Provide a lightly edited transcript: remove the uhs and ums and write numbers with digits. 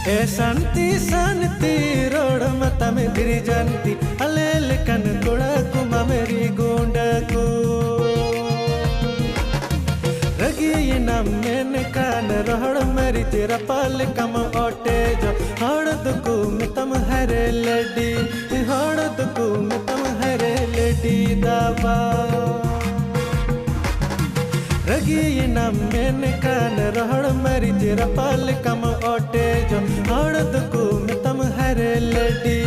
ए शांति शांति road मता में गिरी जानती अलेल कन कुड़ा कुमा मेरी गुंडा को रगी ये नाम में कान रोड मेरी तेरा पाल कम ओटे जो हड़ दुकु में तम हरे लड़ी हड़ दुकु में तम हरे लड़ी दावा रगी ये नाम में कान रोड मेरी तेरा पाल कम ओटे जो हड़ दुकु में तम हरे लड़ी